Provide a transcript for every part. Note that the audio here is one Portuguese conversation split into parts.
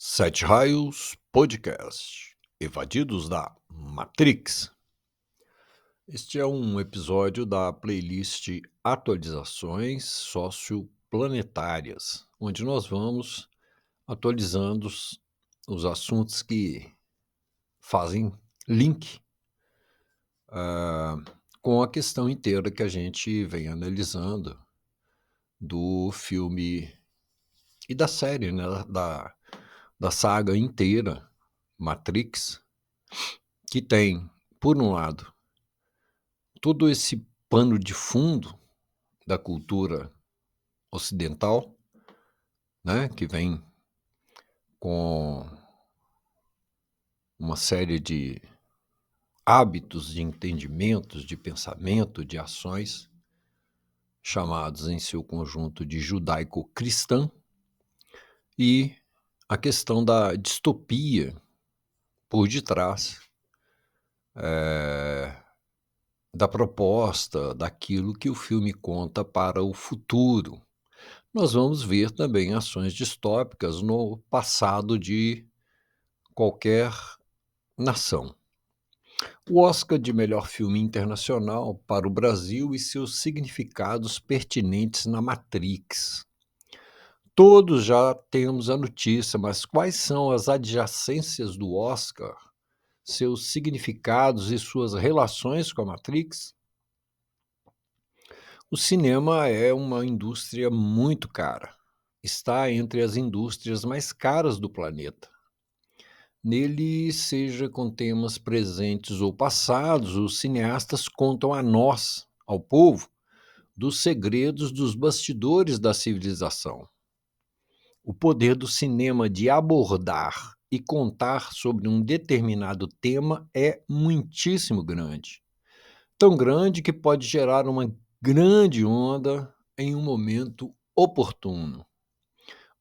Sete Raios Podcast, Evadidos da Matrix. Este é um episódio da playlist Atualizações Socioplanetárias, onde nós vamos atualizando os assuntos que fazem link com a questão inteira que a gente vem analisando do filme e da série, né, da saga inteira Matrix, que tem, por um lado, todo esse pano de fundo da cultura ocidental, né, que vem com uma série de hábitos, de entendimentos, de pensamento, de ações, chamados em seu conjunto de judaico-cristã, e a questão da distopia por detrás da proposta, daquilo que o filme conta para o futuro. Nós vamos ver também ações distópicas no passado de qualquer nação. O Oscar de melhor filme internacional para o Brasil e seus significados pertinentes na Matrix. Todos já temos a notícia, mas quais são as adjacências do Oscar, seus significados e suas relações com a Matrix? O cinema é uma indústria muito cara. Está entre as indústrias mais caras do planeta. Nele, seja com temas presentes ou passados, os cineastas contam a nós, ao povo, dos segredos dos bastidores da civilização. O poder do cinema de abordar e contar sobre um determinado tema é muitíssimo grande. Tão grande que pode gerar uma grande onda em um momento oportuno.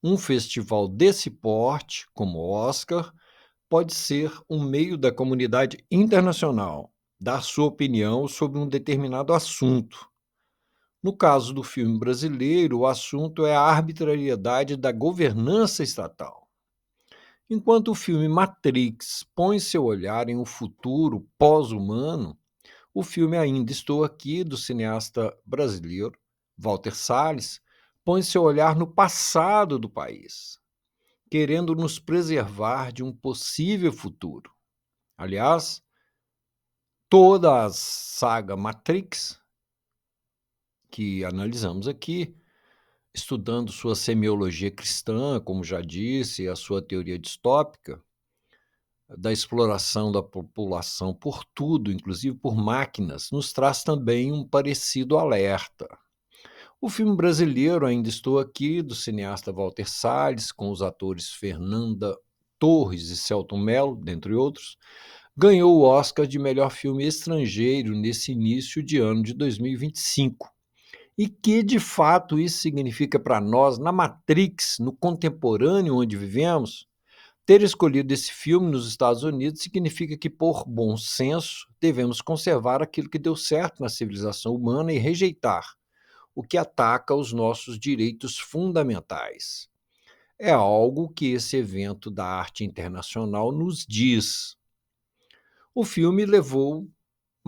Um festival desse porte, como o Oscar, pode ser um meio da comunidade internacional dar sua opinião sobre um determinado assunto. No caso do filme brasileiro, o assunto é a arbitrariedade da governança estatal. Enquanto o filme Matrix põe seu olhar em um futuro pós-humano, o filme Ainda Estou Aqui, do cineasta brasileiro Walter Salles, põe seu olhar no passado do país, querendo nos preservar de um possível futuro. Aliás, toda a saga Matrix, que analisamos aqui, estudando sua semiologia cristã, como já disse, a sua teoria distópica, da exploração da população por tudo, inclusive por máquinas, nos traz também um parecido alerta. O filme brasileiro Ainda Estou Aqui, do cineasta Walter Salles, com os atores Fernanda Torres e Selton Mello, dentre outros, ganhou o Oscar de melhor filme estrangeiro nesse início de ano de 2025. E que, de fato, isso significa para nós, na Matrix, no contemporâneo onde vivemos? Ter escolhido esse filme nos Estados Unidos significa que, por bom senso, devemos conservar aquilo que deu certo na civilização humana e rejeitar o que ataca os nossos direitos fundamentais. É algo que esse evento da arte internacional nos diz. O filme levou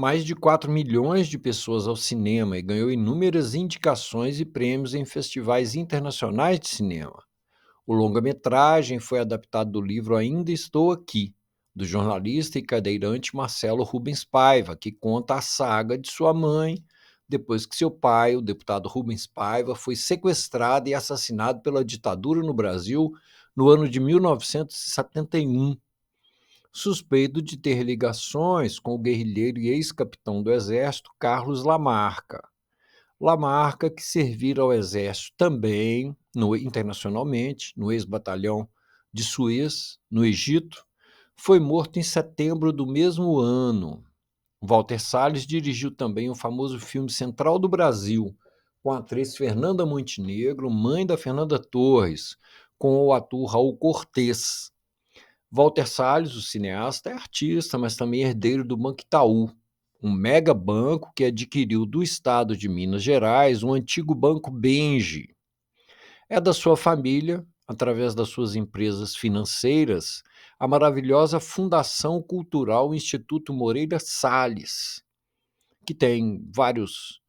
mais de 4 milhões de pessoas ao cinema e ganhou inúmeras indicações e prêmios em festivais internacionais de cinema. O longa-metragem foi adaptado do livro Ainda Estou Aqui, do jornalista e cadeirante Marcelo Rubens Paiva, que conta a saga de sua mãe, depois que seu pai, o deputado Rubens Paiva, foi sequestrado e assassinado pela ditadura no Brasil no ano de 1971, suspeito de ter ligações com o guerrilheiro e ex-capitão do Exército Carlos Lamarca. Lamarca, que servira ao Exército também internacionalmente, no ex-batalhão de Suez, no Egito, foi morto em setembro do mesmo ano. Walter Salles dirigiu também o famoso filme Central do Brasil, com a atriz Fernanda Montenegro, mãe da Fernanda Torres, com o ator Raul Cortez. Walter Salles, o cineasta, é artista, mas também herdeiro do Banco Itaú, um mega banco que adquiriu do estado de Minas Gerais um antigo banco Benji. É da sua família através das suas empresas financeiras, a maravilhosa Fundação Cultural Instituto Moreira Salles, que tem vários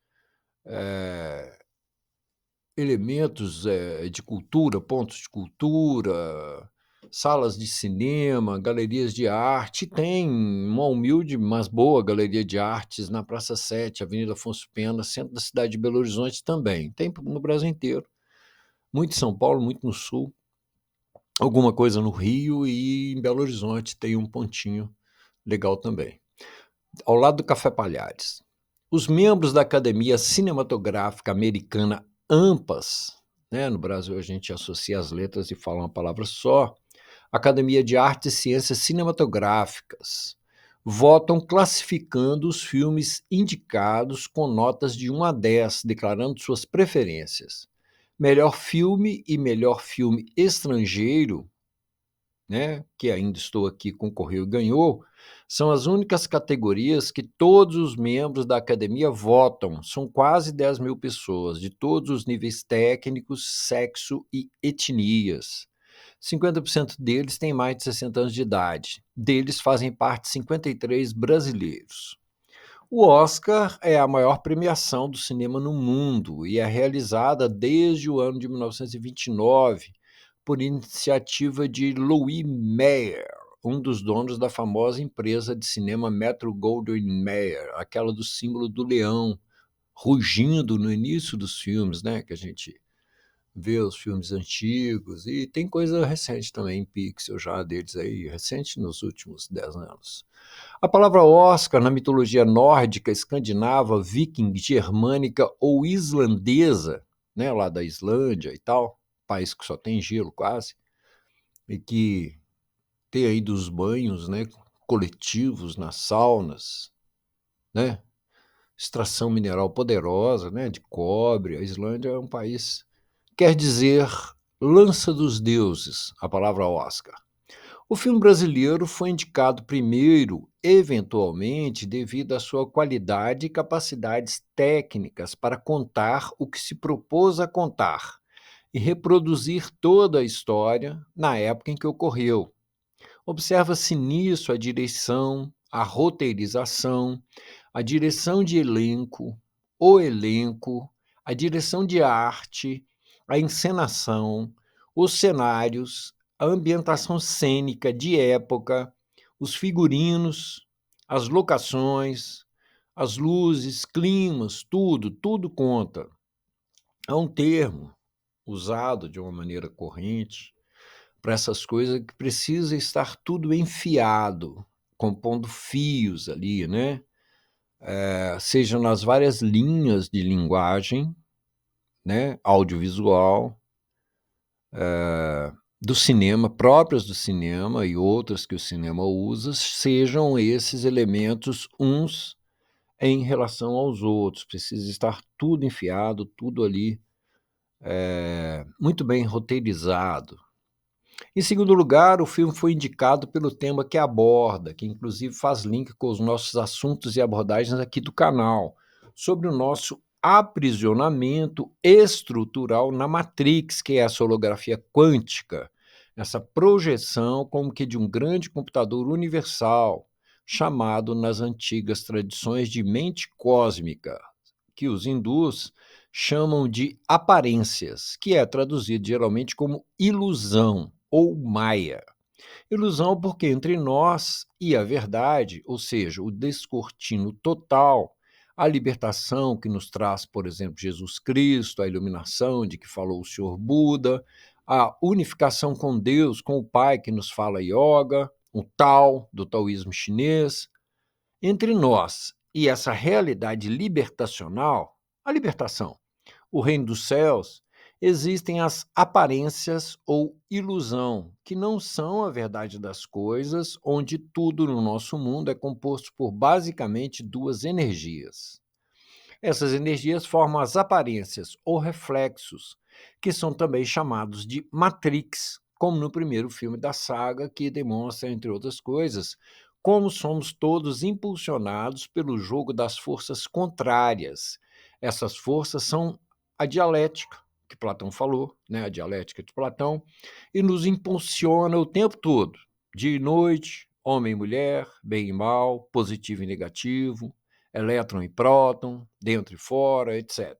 elementos de cultura, pontos de cultura, salas de cinema, galerias de arte. Tem uma humilde, mas boa galeria de artes na Praça 7, Avenida Afonso Pena, centro da cidade de Belo Horizonte também. Tem no Brasil inteiro. Muito em São Paulo, muito no Sul. Alguma coisa no Rio e em Belo Horizonte tem um pontinho legal também. Ao lado do Café Palhares. Os membros da Academia Cinematográfica Americana AMPAS, né, no Brasil a gente associa as letras e fala uma palavra só, Academia de Artes e Ciências Cinematográficas, votam classificando os filmes indicados com notas de 1 a 10, declarando suas preferências. Melhor filme e melhor filme estrangeiro, né, que ainda estou aqui, concorreu e ganhou, são as únicas categorias que todos os membros da academia votam. São quase 10 mil pessoas, de todos os níveis técnicos, sexo e etnias. 50% deles têm mais de 60 anos de idade. Deles fazem parte 53 brasileiros. O Oscar é a maior premiação do cinema no mundo e é realizada desde o ano de 1929 por iniciativa de Louis Mayer, um dos donos da famosa empresa de cinema Metro-Goldwyn-Mayer, aquela do símbolo do leão, rugindo no início dos filmes, né, que a gente vê os filmes antigos, e tem coisa recente também em pixel já deles aí, recente nos últimos 10 anos. A palavra Oscar na mitologia nórdica, escandinava, viking, germânica ou islandesa, né, lá da Islândia e tal, país que só tem gelo quase, e que tem aí dos banhos, né, coletivos nas saunas, né, extração mineral poderosa, né, de cobre. A Islândia é um país, quer dizer, lança dos deuses, a palavra Oscar. O filme brasileiro foi indicado primeiro, eventualmente, devido à sua qualidade e capacidades técnicas para contar o que se propôs a contar e reproduzir toda a história na época em que ocorreu. Observa-se nisso a direção, a roteirização, a direção de elenco, o elenco, a direção de arte, a encenação, os cenários, a ambientação cênica de época, os figurinos, as locações, as luzes, climas, tudo conta. Há um termo usado de uma maneira corrente para essas coisas que precisa estar tudo enfiado, compondo fios ali, né? Seja nas várias linhas de linguagem, né, audiovisual, do cinema, próprias do cinema e outras que o cinema usa, sejam esses elementos uns em relação aos outros. Precisa estar tudo enfiado, tudo ali muito bem roteirizado. Em segundo lugar, o filme foi indicado pelo tema que aborda, que inclusive faz link com os nossos assuntos e abordagens aqui do canal, sobre o nosso aprisionamento estrutural na Matrix, que é essa holografia quântica, essa projeção como que de um grande computador universal, chamado nas antigas tradições de mente cósmica, que os hindus chamam de aparências, que é traduzido geralmente como ilusão ou maia. Ilusão porque entre nós e a verdade, ou seja, o descortino total, a libertação que nos traz, por exemplo, Jesus Cristo, a iluminação de que falou o Senhor Buda, a unificação com Deus, com o Pai que nos fala yoga, o Tao, do taoísmo chinês. Entre nós e essa realidade libertacional, a libertação, o reino dos céus, existem as aparências ou ilusão, que não são a verdade das coisas, onde tudo no nosso mundo é composto por basicamente duas energias. Essas energias formam as aparências ou reflexos, que são também chamados de Matrix, como no primeiro filme da saga, que demonstra, entre outras coisas, como somos todos impulsionados pelo jogo das forças contrárias. Essas forças são a dialética, que Platão falou, né, a dialética de Platão, e nos impulsiona o tempo todo, dia e noite, homem e mulher, bem e mal, positivo e negativo, elétron e próton, dentro e fora, etc.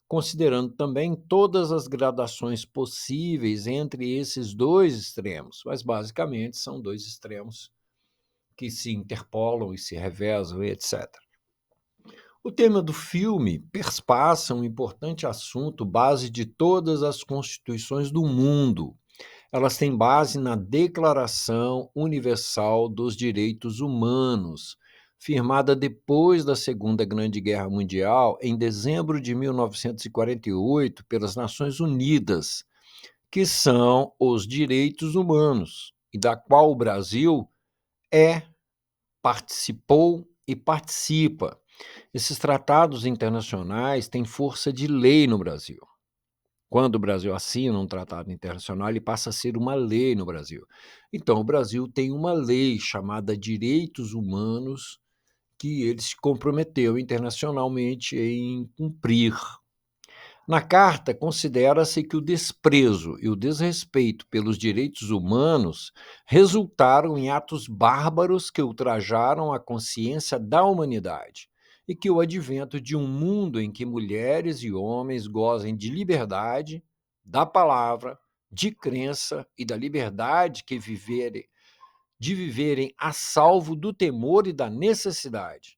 Considerando também todas as gradações possíveis entre esses dois extremos, mas basicamente são dois extremos que se interpolam e se revezam, etc. O tema do filme perspassa um importante assunto, base de todas as constituições do mundo. Elas têm base na Declaração Universal dos Direitos Humanos, firmada depois da Segunda Grande Guerra Mundial, em dezembro de 1948, pelas Nações Unidas, que são os direitos humanos, e da qual o Brasil é, participou e participa. Esses tratados internacionais têm força de lei no Brasil. Quando o Brasil assina um tratado internacional, ele passa a ser uma lei no Brasil. Então, o Brasil tem uma lei chamada Direitos Humanos, que ele se comprometeu internacionalmente em cumprir. Na carta, considera-se que o desprezo e o desrespeito pelos direitos humanos resultaram em atos bárbaros que ultrajaram a consciência da humanidade e que o advento de um mundo em que mulheres e homens gozem de liberdade, da palavra, de crença e da liberdade de viverem a salvo do temor e da necessidade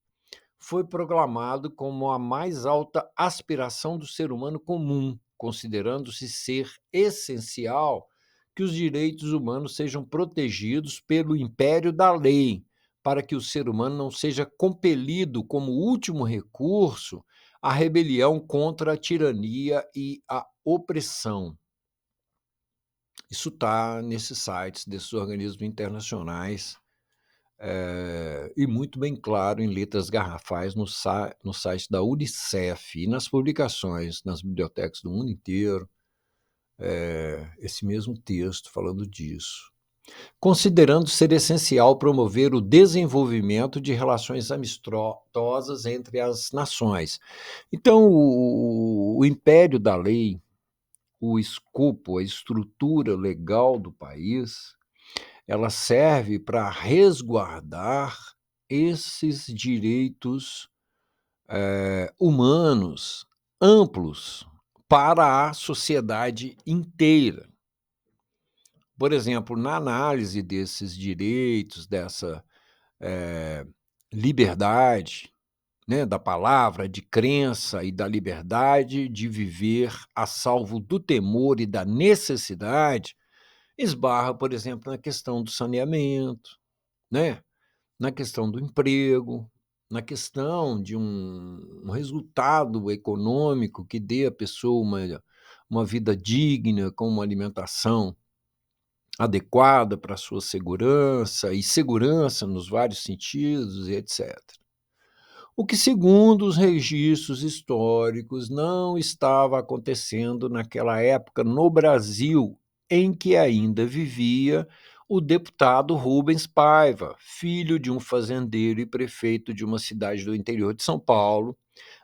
foi proclamado como a mais alta aspiração do ser humano comum, considerando-se ser essencial que os direitos humanos sejam protegidos pelo império da lei, para que o ser humano não seja compelido, como último recurso, à rebelião contra a tirania e a opressão. Isso está nesses sites desses organismos internacionais, e muito bem claro em letras garrafais no site da Unicef e nas publicações nas bibliotecas do mundo inteiro, esse mesmo texto falando disso. Considerando ser essencial promover o desenvolvimento de relações amistosas entre as nações. Então, o império da lei, o escopo, a estrutura legal do país, ela serve para resguardar esses direitos humanos amplos para a sociedade inteira. Por exemplo, na análise desses direitos, dessa liberdade, né, da palavra, de crença e da liberdade de viver a salvo do temor e da necessidade, esbarra, por exemplo, na questão do saneamento, né? Na questão do emprego, na questão de um resultado econômico que dê à pessoa uma vida digna, com uma alimentação adequada para a sua segurança, e segurança nos vários sentidos, e etc. O que, segundo os registros históricos, não estava acontecendo naquela época no Brasil, em que ainda vivia o deputado Rubens Paiva, filho de um fazendeiro e prefeito de uma cidade do interior de São Paulo,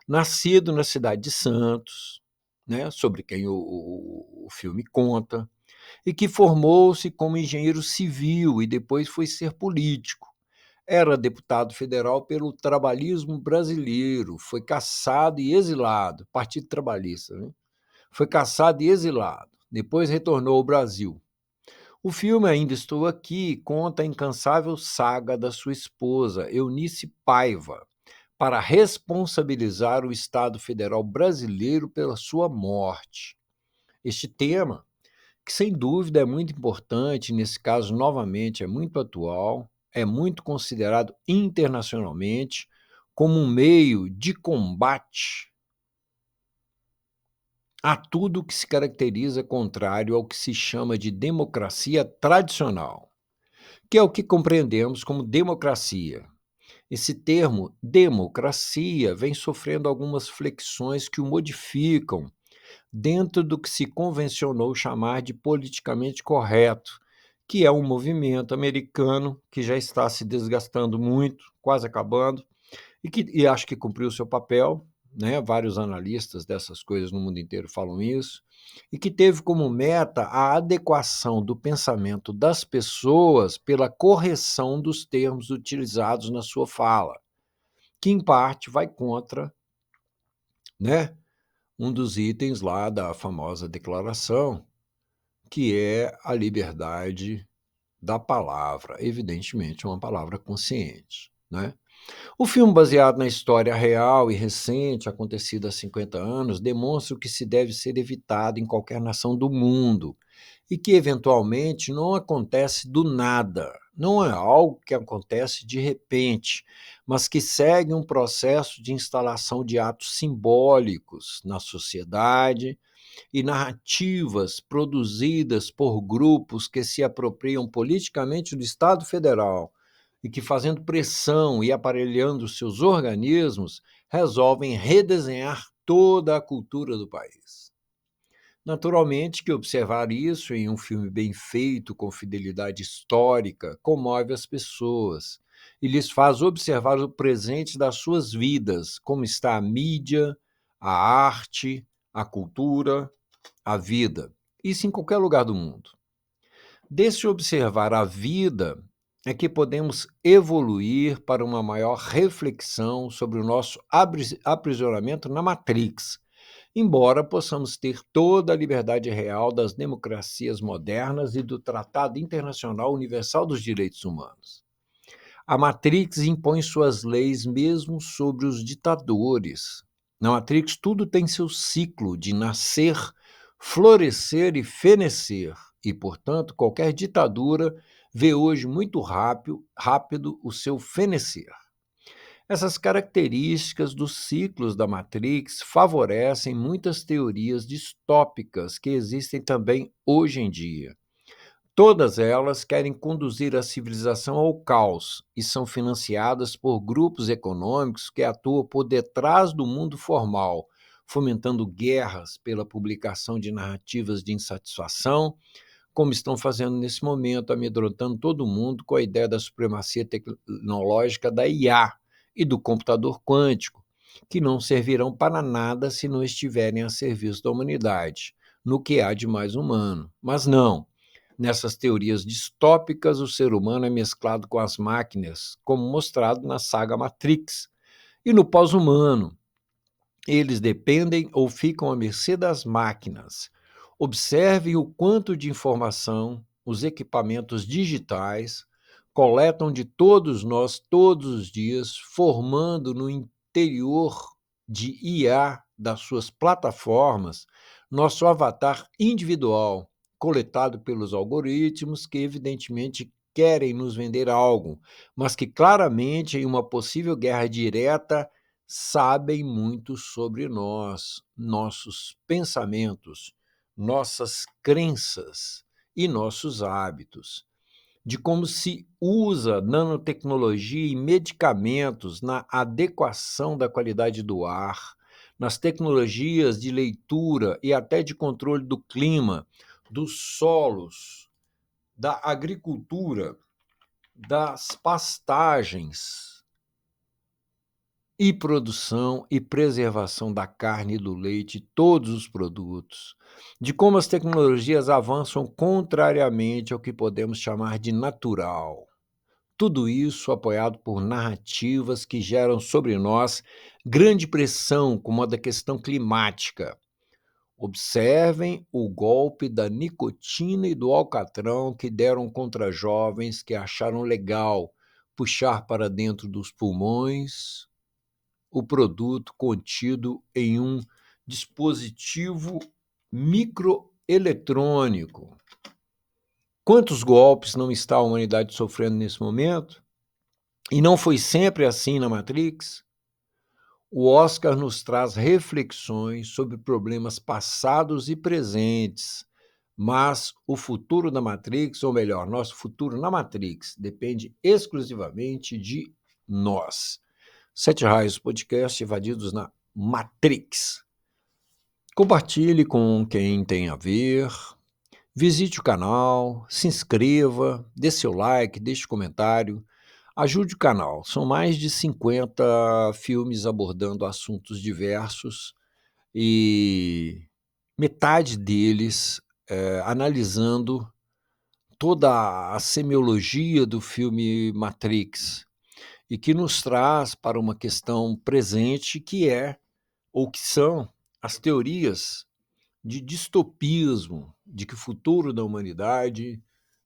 nascido na cidade de Santos, né, sobre quem o filme conta, e que formou-se como engenheiro civil e depois foi ser político. Era deputado federal pelo trabalhismo brasileiro, foi cassado e exilado, Partido Trabalhista, né? Foi cassado e exilado, depois retornou ao Brasil. O filme Ainda Estou Aqui conta a incansável saga da sua esposa, Eunice Paiva, para responsabilizar o Estado Federal brasileiro pela sua morte. Este tema, que sem dúvida é muito importante, nesse caso, novamente, é muito atual, é muito considerado internacionalmente como um meio de combate a tudo que se caracteriza contrário ao que se chama de democracia tradicional, que é o que compreendemos como democracia. Esse termo democracia vem sofrendo algumas flexões que o modificam dentro do que se convencionou chamar de politicamente correto, que é um movimento americano que já está se desgastando muito, quase acabando, e acho que cumpriu o seu papel, né? Vários analistas dessas coisas no mundo inteiro falam isso, e que teve como meta a adequação do pensamento das pessoas pela correção dos termos utilizados na sua fala, que em parte vai contra, né, um dos itens lá da famosa declaração, que é a liberdade da palavra, evidentemente uma palavra consciente, né? O filme, baseado na história real e recente, acontecida há 50 anos, demonstra o que se deve ser evitado em qualquer nação do mundo e que, eventualmente, não acontece do nada. Não é algo que acontece de repente, mas que segue um processo de instalação de atos simbólicos na sociedade e narrativas produzidas por grupos que se apropriam politicamente do Estado Federal e que, fazendo pressão e aparelhando seus organismos, resolvem redesenhar toda a cultura do país. Naturalmente que observar isso em um filme bem feito, com fidelidade histórica, comove as pessoas e lhes faz observar o presente das suas vidas, como está a mídia, a arte, a cultura, a vida. Isso em qualquer lugar do mundo. Desse observar a vida é que podemos evoluir para uma maior reflexão sobre o nosso aprisionamento na Matrix, embora possamos ter toda a liberdade real das democracias modernas e do Tratado Internacional Universal dos Direitos Humanos. A Matrix impõe suas leis mesmo sobre os ditadores. Na Matrix, tudo tem seu ciclo de nascer, florescer e fenecer, e, portanto, qualquer ditadura vê hoje muito rápido o seu fenecer. Essas características dos ciclos da Matrix favorecem muitas teorias distópicas que existem também hoje em dia. Todas elas querem conduzir a civilização ao caos e são financiadas por grupos econômicos que atuam por detrás do mundo formal, fomentando guerras pela publicação de narrativas de insatisfação, como estão fazendo nesse momento, amedrontando todo mundo com a ideia da supremacia tecnológica da IA e do computador quântico, que não servirão para nada se não estiverem a serviço da humanidade, no que há de mais humano. Mas não. Nessas teorias distópicas, o ser humano é mesclado com as máquinas, como mostrado na saga Matrix. E no pós-humano, eles dependem ou ficam à mercê das máquinas. Observem o quanto de informação os equipamentos digitais coletam de todos nós todos os dias, formando no interior de IA das suas plataformas nosso avatar individual, coletado pelos algoritmos que, evidentemente, querem nos vender algo, mas que claramente, em uma possível guerra direta, sabem muito sobre nós, nossos pensamentos, nossas crenças e nossos hábitos, de como se usa nanotecnologia e medicamentos na adequação da qualidade do ar, nas tecnologias de leitura e até de controle do clima, dos solos, da agricultura, das pastagens e produção e preservação da carne e do leite, todos os produtos, de como as tecnologias avançam contrariamente ao que podemos chamar de natural. Tudo isso apoiado por narrativas que geram sobre nós grande pressão, como a da questão climática. Observem o golpe da nicotina e do alcatrão que deram contra jovens que acharam legal puxar para dentro dos pulmões o produto contido em um dispositivo microeletrônico. Quantos golpes não está a humanidade sofrendo nesse momento? E não foi sempre assim na Matrix? O Oscar nos traz reflexões sobre problemas passados e presentes, mas o futuro da Matrix, ou melhor, nosso futuro na Matrix, depende exclusivamente de nós. Sete Raios Podcast Evadidos na Matrix. Compartilhe com quem tem a ver, visite o canal, se inscreva, dê seu like, deixe comentário. Ajude o canal. São mais de 50 filmes abordando assuntos diversos e metade deles, analisando toda a semiologia do filme Matrix e que nos traz para uma questão presente que é, ou que são, as teorias de distopismo, de que o futuro da humanidade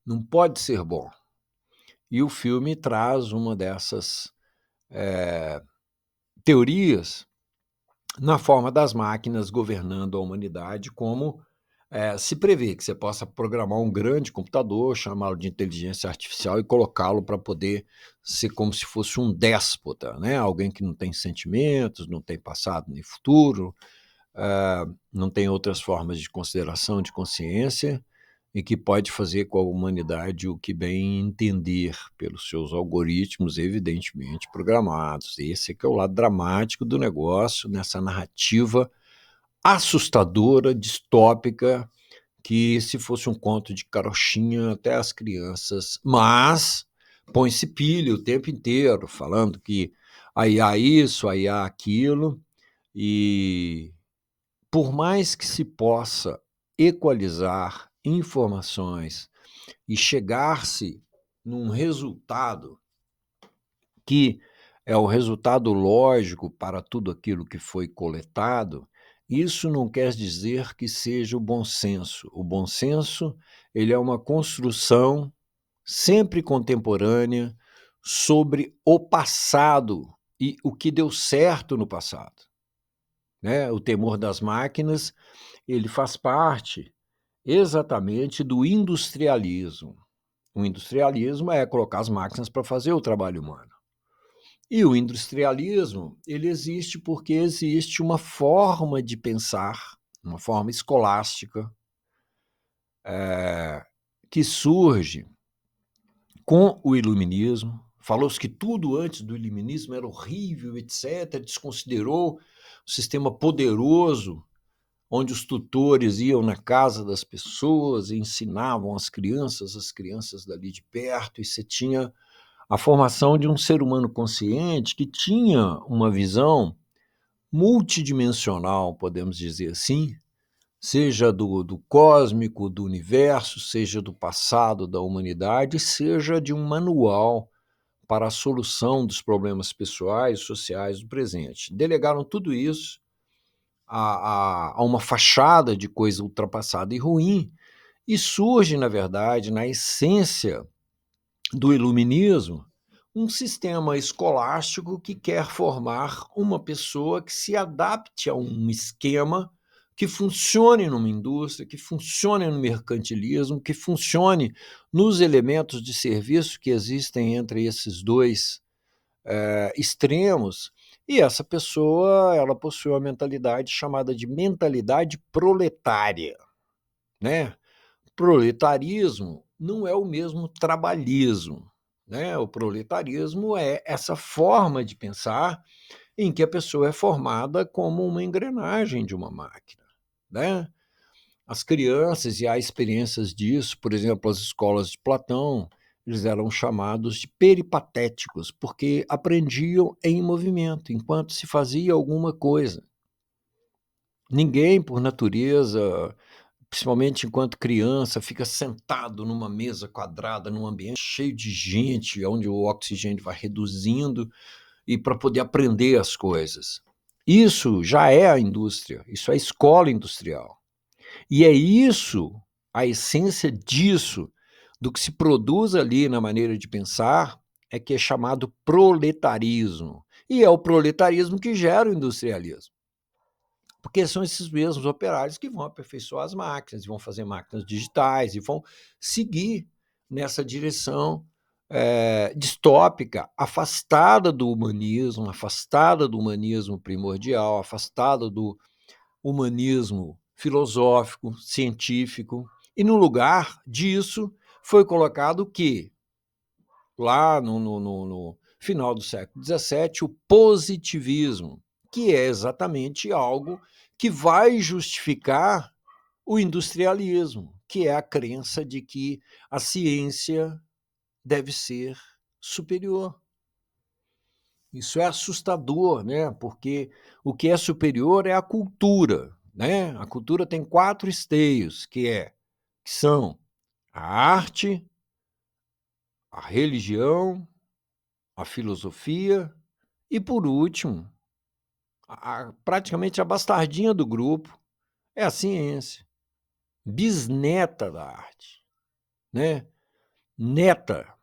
não pode ser bom. E o filme traz uma dessas teorias na forma das máquinas governando a humanidade, como se prevê que você possa programar um grande computador, chamá-lo de inteligência artificial e colocá-lo para poder ser como se fosse um déspota, né? Alguém que não tem sentimentos, não tem passado nem futuro, não tem outras formas de consideração, de consciência, e que pode fazer com a humanidade o que bem entender pelos seus algoritmos, evidentemente programados. Esse é que é o lado dramático do negócio, nessa narrativa assustadora, distópica, que se fosse um conto de carochinha até as crianças, mas põe-se pilha o tempo inteiro, falando que aí há isso, aí há aquilo, e por mais que se possa equalizar informações e chegar-se num resultado que é o resultado lógico para tudo aquilo que foi coletado, isso não quer dizer que seja o bom senso. O bom senso, ele é uma construção sempre contemporânea sobre o passado e o que deu certo no passado, né? O temor das máquinas, ele faz parte exatamente do industrialismo. O industrialismo é colocar as máquinas para fazer o trabalho humano. E o industrialismo, ele existe porque existe uma forma de pensar, uma forma escolástica, que surge com o iluminismo. Falou-se que tudo antes do iluminismo era horrível, etc. Desconsiderou o sistema poderoso onde os tutores iam na casa das pessoas e ensinavam as crianças dali de perto, e você tinha a formação de um ser humano consciente que tinha uma visão multidimensional, podemos dizer assim, seja do cósmico, do universo, seja do passado da humanidade, seja de um manual para a solução dos problemas pessoais e sociais do presente. Delegaram tudo isso a uma fachada de coisa ultrapassada e ruim, e surge, na verdade, na essência do iluminismo, um sistema escolástico que quer formar uma pessoa que se adapte a um esquema que funcione numa indústria, que funcione no mercantilismo, que funcione nos elementos de serviço que existem entre esses dois extremos. E essa pessoa, ela possui uma mentalidade chamada de mentalidade proletária, né? Proletarismo não é o mesmo trabalhismo, né? O proletarismo é essa forma de pensar em que a pessoa é formada como uma engrenagem de uma máquina, né? As crianças, e há experiências disso, por exemplo, as escolas de Platão, eles eram chamados de peripatéticos, porque aprendiam em movimento, enquanto se fazia alguma coisa. Ninguém, por natureza, principalmente enquanto criança, fica sentado numa mesa quadrada, num ambiente cheio de gente, onde o oxigênio vai reduzindo, e para poder aprender as coisas. Isso já é a indústria, isso é a escola industrial. E é isso, a essência disso, do que se produz ali na maneira de pensar, é que é chamado proletarismo. E é o proletarismo que gera o industrialismo. Porque são esses mesmos operários que vão aperfeiçoar as máquinas, vão fazer máquinas digitais e vão seguir nessa direção distópica, afastada do humanismo primordial, afastada do humanismo filosófico, científico, e no lugar disso foi colocado o quê? Lá no final do século XVII, o positivismo, que é exatamente algo que vai justificar o industrialismo, que é a crença de que a ciência deve ser superior. Isso é assustador, né? Porque o que é superior é a cultura, né? A cultura tem 4 esteios, que são a arte, a religião, a filosofia e, por último, praticamente a bastardinha do grupo é a ciência, bisneta da arte, né? Neta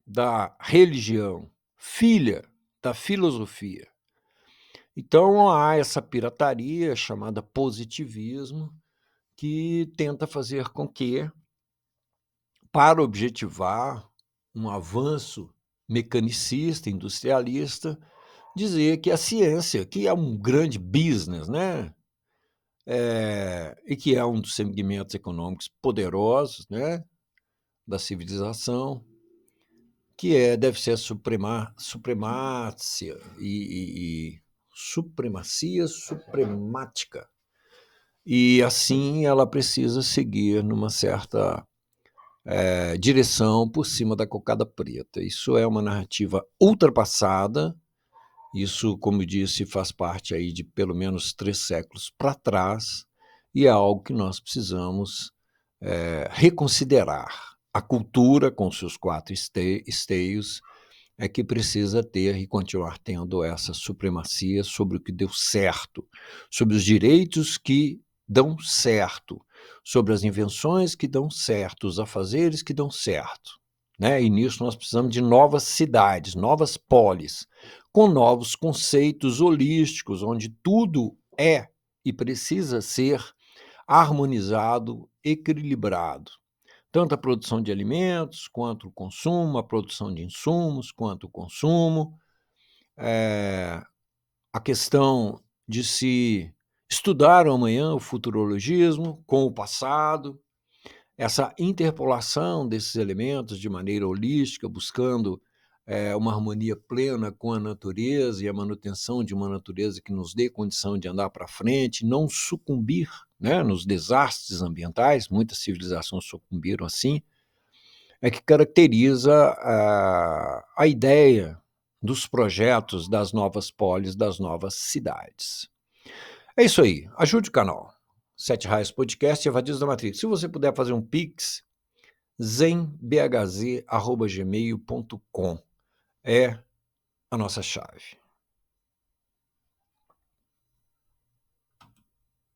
da religião, filha da filosofia. Então há essa pirataria chamada positivismo, que tenta fazer com que, para objetivar um avanço mecanicista, industrialista, dizer que a ciência, que é um grande business, né? E que é um dos segmentos econômicos poderosos, né, da civilização, que deve ser a supremácia e supremacia supremática. E assim ela precisa seguir numa certa direção por cima da cocada preta. Isso é uma narrativa ultrapassada. Isso, como disse, faz parte aí de pelo menos 3 séculos para trás, e é algo que nós precisamos reconsiderar. A cultura, com seus 4 esteios, é que precisa ter e continuar tendo essa supremacia sobre o que deu certo, sobre os direitos que dão certo, sobre as invenções que dão certo, os afazeres que dão certo, né? E nisso nós precisamos de novas cidades, novas polis, com novos conceitos holísticos, onde tudo é e precisa ser harmonizado, equilibrado. Tanto a produção de alimentos, quanto o consumo, a produção de insumos, quanto o consumo, a questão de se estudar o amanhã, o futurologismo, com o passado, essa interpolação desses elementos de maneira holística, buscando uma harmonia plena com a natureza e a manutenção de uma natureza que nos dê condição de andar para frente, não sucumbir, né, nos desastres ambientais. Muitas civilizações sucumbiram assim, é que caracteriza a ideia dos projetos das novas polis, das novas cidades. É isso aí, ajude o canal. Sete Raios Podcast, Evadios da Matrix. Se você puder fazer um Pix, zenbhz@gmail.com é a nossa chave.